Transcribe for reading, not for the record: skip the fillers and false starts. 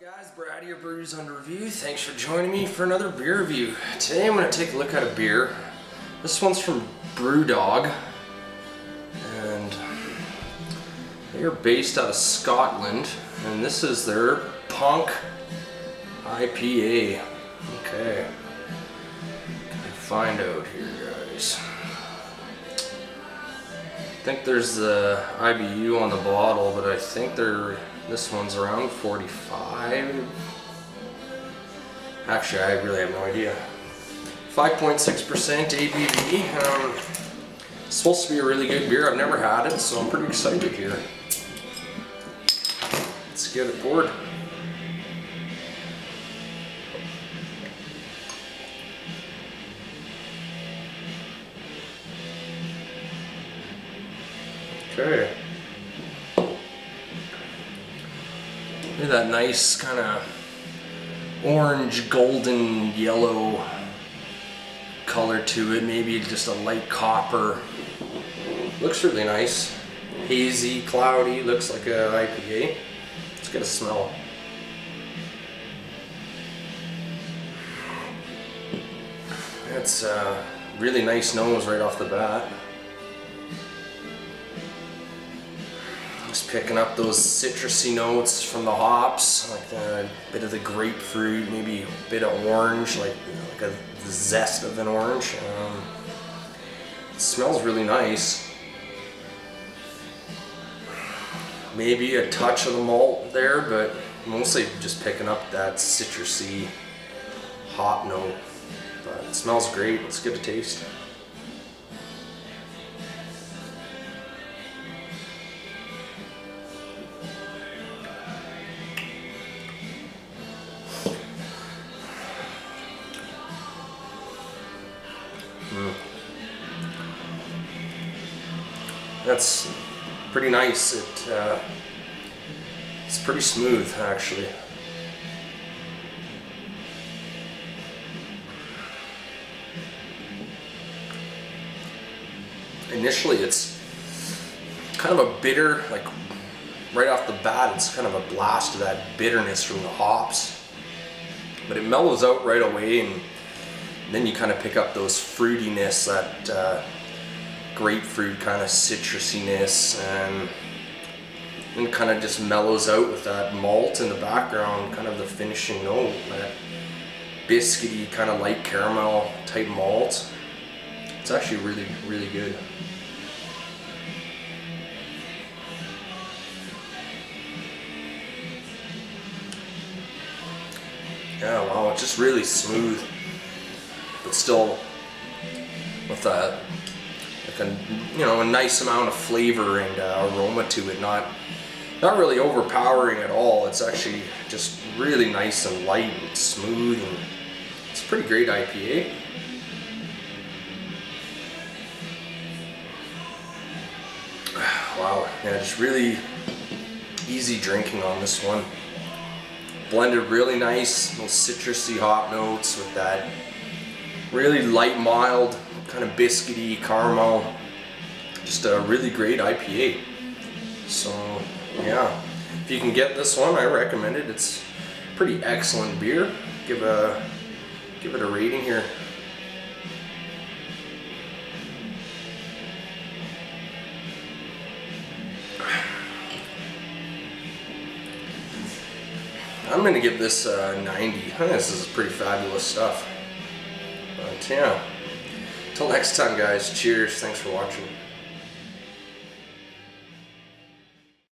Guys, Brad here, Brews under review. Thanks for joining me for another beer review. Today I'm going to take a look at a beer. This one's from Brew, and they are based out of Scotland, and this is their Punk I.P.A. Okay, can I find out here, guys? I think there's the IBU on the bottle, but I think this one's around 45. Actually, I really have no idea. 5.6% ABV. It's supposed to be a really good beer. I've never had it, so I'm pretty excited here. Let's get it poured. Okay. Look at that nice kind of orange, golden, yellow color to it. Maybe just a light copper. Looks really nice. Hazy, cloudy, looks like a IPA. Let's get a smell. That's a really nice nose right off the bat. Just picking up those citrusy notes from the hops, like a bit of the grapefruit, maybe a bit of orange, like the zest of an orange. It smells really nice. Maybe a touch of the malt there, but mostly just picking up that citrusy hop note. But it smells great. It's good to taste. That's pretty nice. It's pretty smooth, actually. Initially, it's kind of a bitter, like right off the bat, it's kind of a blast of that bitterness from the hops. But it mellows out right away, and then you kind of pick up those fruitiness, that grapefruit kind of citrusiness, and it kind of just mellows out with that malt in the background, kind of the finishing note, that biscuity kind of light caramel type malt. It's actually really, really good. Yeah, wow, it's just really smooth, but still with a a nice amount of flavor and aroma to it. Not really overpowering at all. It's actually just really nice and light and smooth, and it's a pretty great IPA. Wow, yeah, just really easy drinking on this one. Blended really nice, those citrusy hop notes with that really light, mild, kind of biscuity caramel. Just a really great IPA. So yeah, if you can get this one, I recommend it. It's a pretty excellent beer. Give it a rating here. I'm gonna give this a 90. I think this is pretty fabulous stuff. But yeah, until next time, guys, cheers. Thanks for watching.